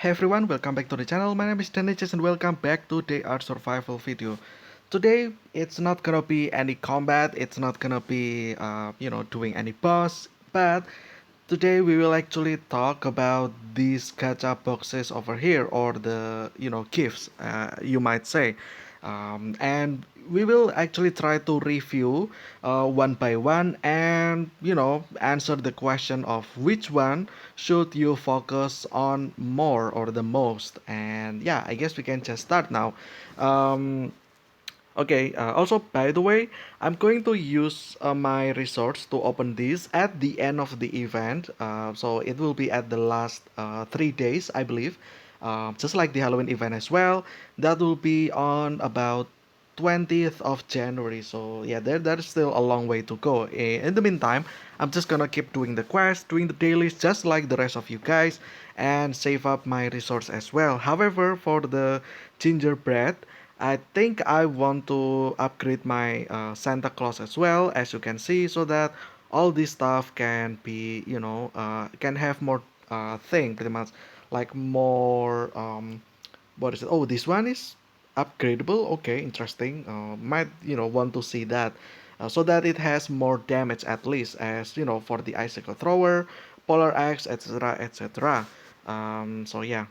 Hey everyone, welcome back to the channel. My name is Dennis and welcome back to the Art Survival video. Today, it's not gonna be any combat, it's not gonna be, doing any boss, but today we will actually talk about these gacha boxes over here, or the, gifts, you might say. And we will actually try to review one by one and answer the question of which one should you focus on more or the most. And yeah, I guess we can just start now. Okay, also by the way, I'm going to use my resource to open this at the end of the event. So it will be at the last 3 days, I believe. Just like the Halloween event as well. That will be on about 20th of January. So yeah, there's still a long way to go. In the meantime, I'm just gonna keep doing the quest, doing the dailies just like the rest of you guys, and save up my resource as well. However, for the gingerbread, I think I want to upgrade my Santa Claus as well, as you can see, so that all this stuff can be, can have more thing, pretty much like more. What is it? Oh, this one is upgradable. Okay, interesting. Might want to see that, so that it has more damage at least, as for the icicle thrower, polar axe, etc., etc. So yeah.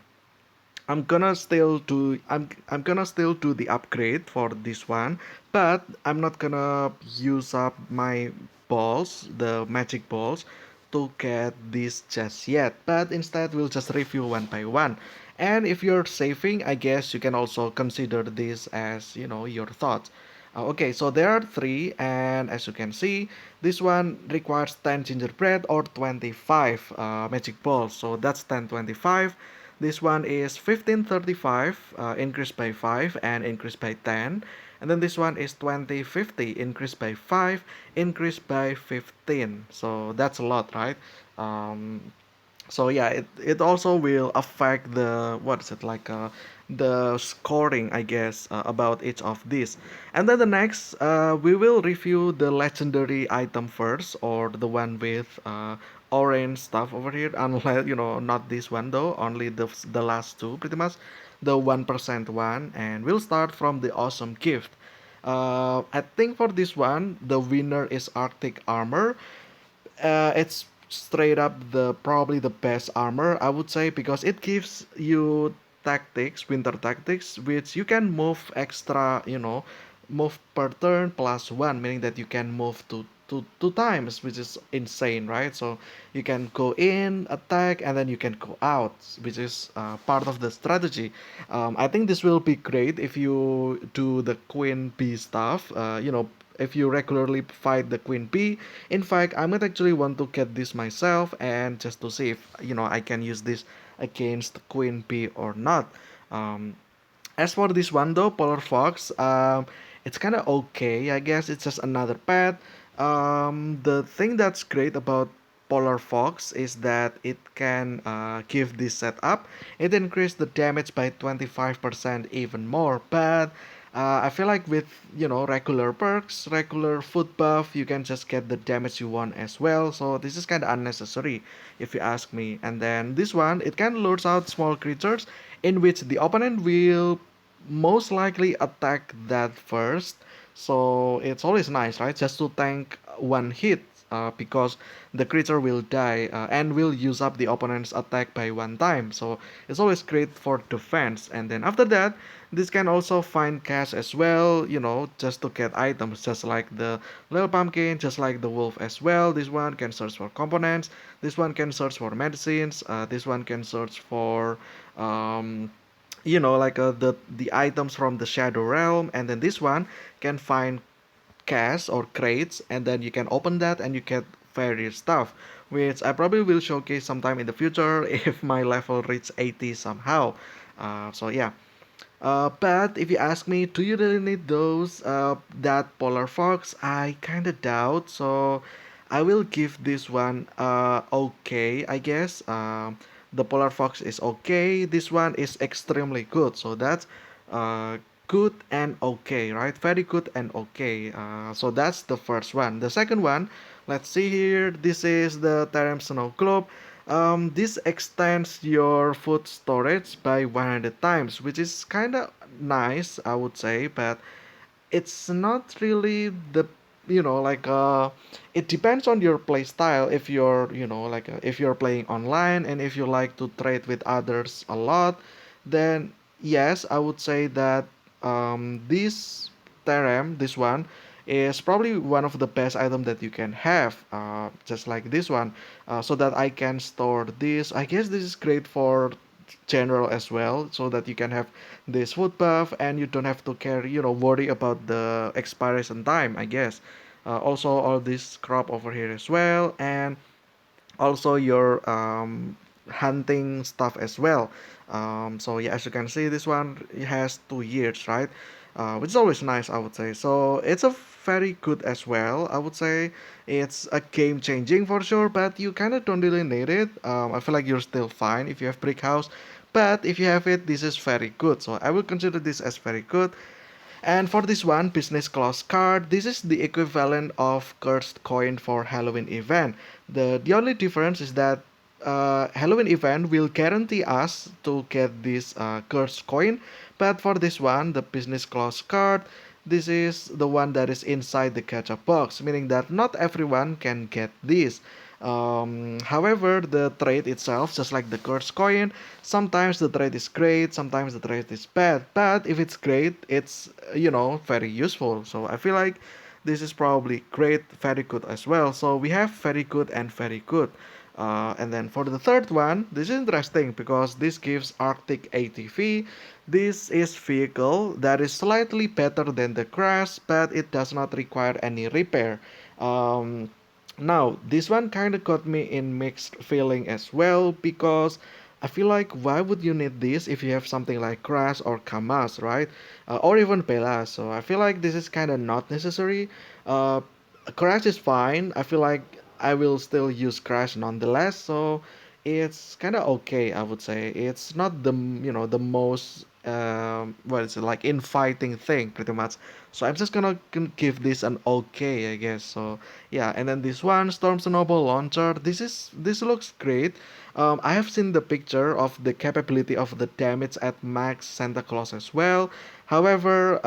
I'm gonna still do the upgrade for this one, but I'm not gonna use up my balls, the magic balls, to get this just yet. But instead we'll just review one by one. And if you're saving, I guess you can also consider this as your thoughts. Okay, so there are three, and as you can see, this one requires 10 gingerbread or 25 magic balls. So that's 1025. This one is 1535, increased by 5 and increased by 10. And then this one is 2050, increased by 5, increased by 15. So that's a lot, right? Um, so yeah, it also will affect the what is it like the scoring, I guess, about each of these. And then the next, we will review the legendary item first, or the one with orange stuff over here, unless not this one though, only the last two, pretty much the 1% one. And we'll start from the awesome gift. I think for this one the winner is Arctic armor. It's straight up the probably the best armor, I would say, because it gives you tactics, winter tactics, which you can move extra, move per turn +1, meaning that you can move two times, which is insane, right? So you can go in, attack, and then you can go out, which is part of the strategy. I think this will be great if you do the queen bee stuff. If you regularly fight the queen bee. In fact, I might actually want to get this myself, and just to see if I can use this against queen bee or not. um, as for this one though, Polar Fox, it's kind of okay. I guess it's just another pet. The thing that's great about Polar Fox is that it can give this setup. It increases the damage by 25% even more. But I feel like with regular perks, regular food buff, you can just get the damage you want as well. So this is kind of unnecessary, if you ask me. And then this one, it can lures out small creatures in which the opponent will most likely attack that first. So it's always nice, right? Just to tank one hit, because the creature will die and will use up the opponent's attack by one time. So it's always great for defense. And then after that, this can also find cash as well, just to get items, just like the little pumpkin, just like the wolf as well. This one can search for components. This one can search for medicines. This one can search for um, like the items from the shadow realm. And then this one can find cash or crates, and then you can open that and you get various stuff, which I probably will showcase sometime in the future if my level reach 80 somehow. So yeah. But if you ask me, do you really need those? That Polar Fox, I kind of doubt. So I will give this one okay, I guess. The Polar Fox is okay. This one is extremely good. So that's uh, good and okay, right? Very good and okay. So that's the first one. The second one, let's see here. This is the Terem Snow Globe. This extends your food storage by 100 times, which is kind of nice, I would say, but it's not really the like it depends on your play style. If you're like if you're playing online and if you like to trade with others a lot, then yes, I would say that this Terem, this one, is probably one of the best item that you can have, just like this one, so that I can store this. I guess this is great for general as well, so that you can have this food buff and you don't have to carry worry about the expiration time, I guess. Also all this crop over here as well, and also your hunting stuff as well. So yeah, as you can see, this one it has 2 years, right? Which is always nice, I would say. So it's a very good as well, I would say. It's a game changing for sure, but you kind of don't really need it. I feel like you're still fine if you have brick house, but if you have it, this is very good. So I will consider this as very good. And for this one, business class card, this is the equivalent of cursed coin for Halloween event. The only difference is that Halloween event will guarantee us to get this cursed coin, but for this one, the business class card, this is the one that is inside the gacha box, meaning that not everyone can get this. However, the trade itself, just like the curse coin, sometimes the trade is great, sometimes the trade is bad. But if it's great, it's very useful. So I feel like this is probably great, very good as well. So we have very good and very good. And then for the third one, this is interesting because this gives Arctic ATV. This is vehicle that is slightly better than the Crash, but it does not require any repair. Um, Now, this one kind of got me in mixed feeling as well because I feel like why would you need this if you have something like Crash or Kamas, right? Or even Pelas. So I feel like this is kind of not necessary. Uh, Crash is fine. I feel like I will still use Crash nonetheless. So it's kind of okay, I would say. It's not the the most what is it like infighting thing pretty much. So I'm just gonna give this an okay, I guess. So yeah, and then this one, Storm Snowball Launcher. This looks great. I have seen the picture of the capability of the damage at max Santa Claus as well. However,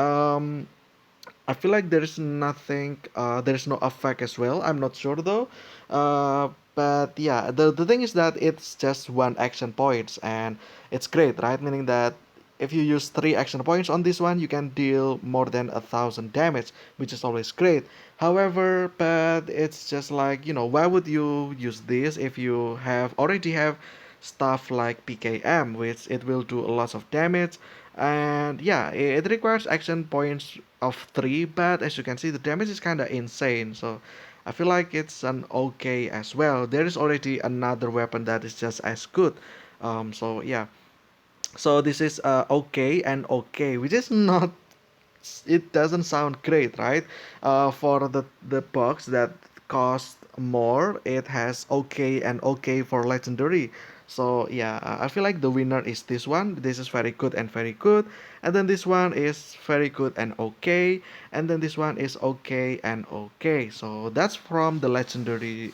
I feel like there's nothing, there's no effect as well. I'm not sure though. But yeah, the thing is that it's just one action points and it's great, right? Meaning that if you use 3 action points on this one, you can deal more than 1,000 damage, which is always great. However, but it's just like, why would you use this if you have already have stuff like PKM, which it will do a lot of damage, and yeah, it requires action points of 3, but as you can see, the damage is kind of insane. So I feel like it's an okay as well. There is already another weapon that is just as good. So yeah, so this is okay and okay, which is not, it doesn't sound great, right? For the box that cost more, it has okay and okay for legendary. So yeah, I feel like the winner is this one. This is very good and very good, and then this one is very good and okay, and then this one is okay and okay. So that's from the legendary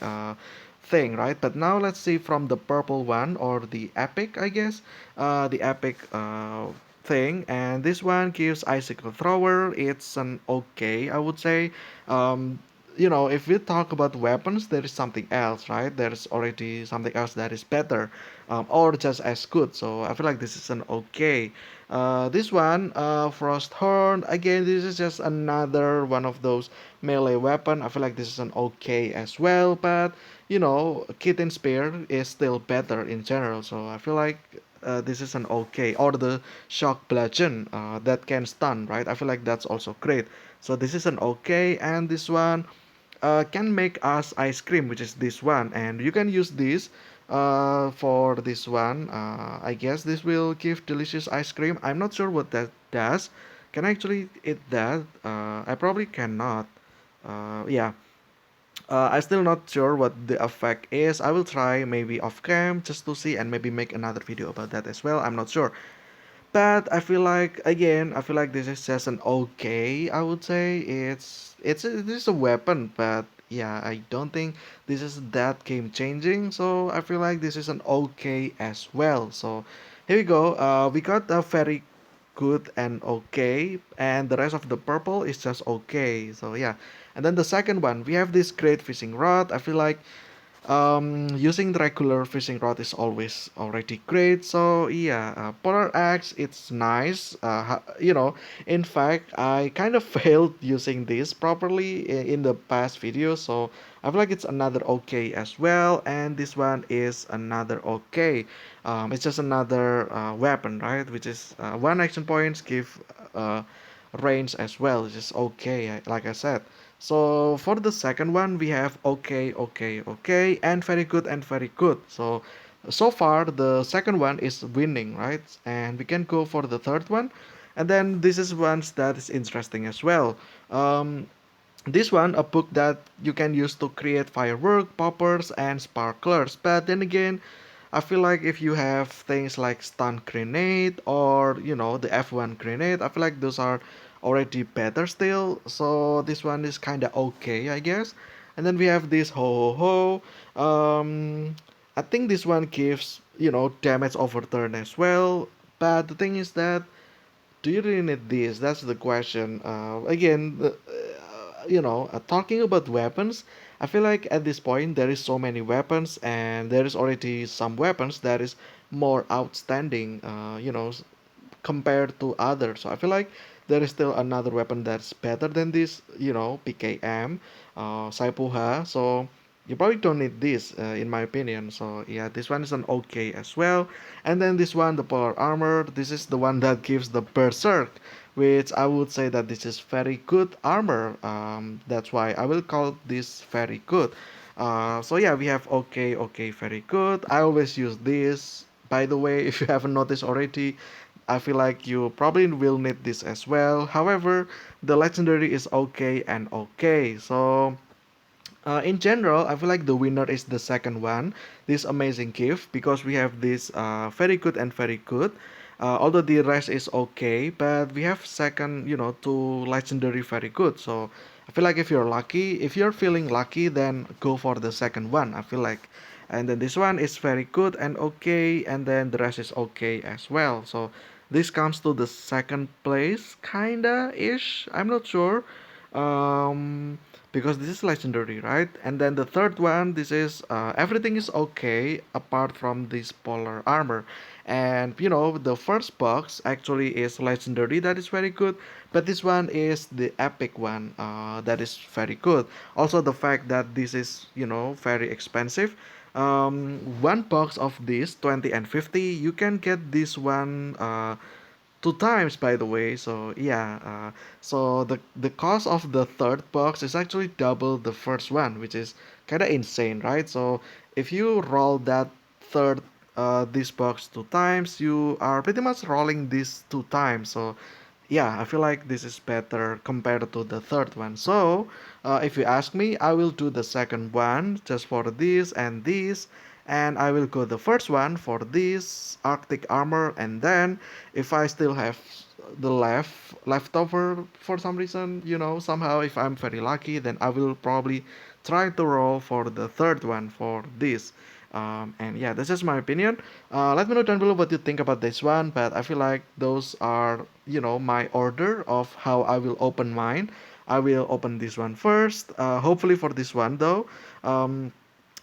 thing, right? But now let's see from the purple one or the epic, I guess. The epic thing, and this one gives icicle thrower. It's an okay, I would say. um if we talk about weapons, there is something else, right? There's already something else that is better, or just as good. So I feel like this is an okay. This one, frost horn, again, this is just another one of those melee weapon. I feel like this is an okay as well, but kitten spear is still better in general. So I feel like this is an okay, or the shock bludgeon that can stun, right? I feel like that's also great. So this is an okay, and this one can make us ice cream, which is this one, and you can use this for this one. I guess this will give delicious ice cream. I'm not sure what that does. Can I actually eat that? I probably cannot. Yeah, I'm still not sure what the effect is. I will try maybe off cam just to see and maybe make another video about that as well. I'm not sure. But I feel like again, this is just an okay. I would say it is a weapon, but yeah, I don't think this is that game changing. So I feel like this is an okay as well. So here we go. We got a very good and okay, and the rest of the purple is just okay. So yeah, and then the second one, we have this great fishing rod. I feel like using the regular fishing rod is always already great. So yeah, Polar Axe, it's nice. In fact, I kind of failed using this properly in the past video. So I feel like it's another okay as well. And this one is another okay. It's just another weapon, right? Which is one action points give uh, range as well, which is okay, like I said. So for the second one, we have okay, okay, okay, and very good and very good. So far the second one is winning, right? And we can go for the third one, and then this is one that is interesting as well. Um, this one, a book that you can use to create firework, poppers, and sparklers. But then again, I feel like if you have things like stun grenade or the F1 grenade, I feel like those are already better still. So this one is kind of okay, I guess. And then we have this ho ho ho. I think this one gives damage over turn as well. But the thing is that, do you really need this? That's the question. Again, talking about weapons, I feel like at this point there is so many weapons, and there is already some weapons that is more outstanding. Compared to others. So I feel like there is still another weapon that's better than this. PKM, Saipuha. So you probably don't need this, in my opinion. So yeah, this one is an okay as well. And then this one, the polar armor. This is the one that gives the berserk, which I would say that this is very good armor. That's why I will call this very good. So yeah, we have okay, okay, very good. I always use this. By the way, if you haven't noticed already, I feel like you probably will need this as well. However, the legendary is okay and okay. So in general, I feel like the winner is the second one, this amazing gift, because we have this very good and very good. Although the rest is okay, but we have second, to legendary very good. So I feel like if you're feeling lucky, then go for the second one. I feel like, and then this one is very good and okay, and then the rest is okay as well. So this comes to the second place, kinda ish. I'm not sure. Um, because this is legendary, right? And then the third one, this is everything is okay apart from this polar armor. And the first box actually is legendary, that is very good, but this one is the epic one, that is very good. Also the fact that this is very expensive. One box of this 20 and 50, you can get this one two times, by the way. So yeah, so the cost of the third box is actually double the first one, which is kind of insane, right? So if you roll that third this box two times, you are pretty much rolling this two times. So yeah, I feel like this is better compared to the third one. So if you ask me, I will do the second one just for this and this, and I will go the first one for this Arctic armor, and then if I still have the leftover for some reason, somehow if I'm very lucky, then I will probably try to roll for the third one for this. And yeah, this is my opinion. Let me know down below what you think about this one, but I feel like those are, my order of how I will open mine. I will open this one first. Hopefully for this one though. Um,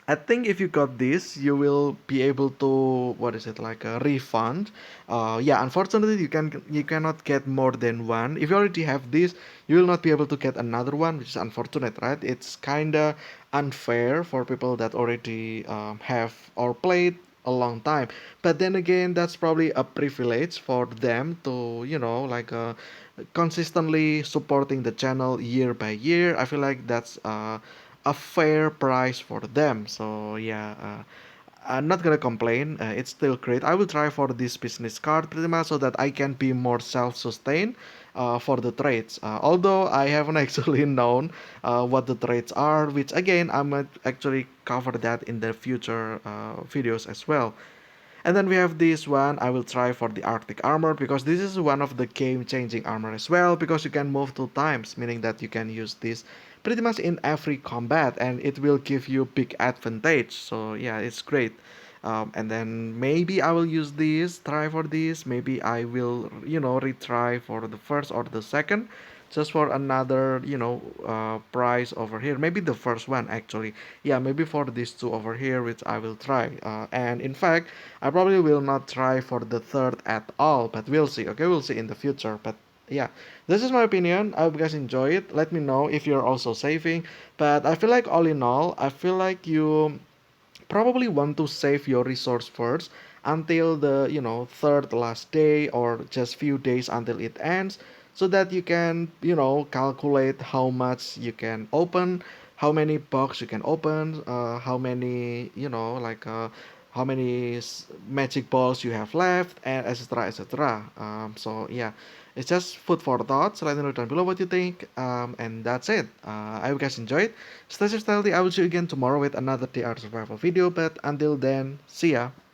I think if you got this, you will be able to, what is it, like a refund. Yeah, unfortunately, you cannot get more than one. If you already have this, you will not be able to get another one, which is unfortunate, right? It's kinda unfair for people that already have or played a long time. But then again, that's probably a privilege for them to, consistently supporting the channel year by year. I feel like that's a fair price for them. So yeah, I'm not gonna complain. It's still great. I will try for this business card pretty much so that I can be more self-sustained for the trades. Although I haven't actually known what the trades are, which again I might actually cover that in the future videos as well. And then we have this one. I will try for the Arctic armor because this is one of the game changing armor as well, because you can move two times, meaning that you can use this pretty much in every combat, and it will give you big advantage. So yeah, it's great. And then maybe I will use this, try for this. Maybe I will, retry for the first or the second, just for another, price over here. Maybe the first one actually. Yeah, maybe for these two over here, which I will try. And in fact, I probably will not try for the third at all, but we'll see. Okay, we'll see in the future. But yeah, this is my opinion. I hope you guys enjoy it. Let me know if you're also saving. But I feel like all in all, I feel like you probably want to save your resource first until the third last day, or just few days until it ends, so that you can calculate how much you can open, how many box you can open, how many how many magic balls you have left, and etc etc. So yeah, it's just food for thought. So let me know down below what you think. And that's it. I hope you guys enjoyed. Stay safe, healthy. I will see you again tomorrow with another TR survival video. But until then, see ya.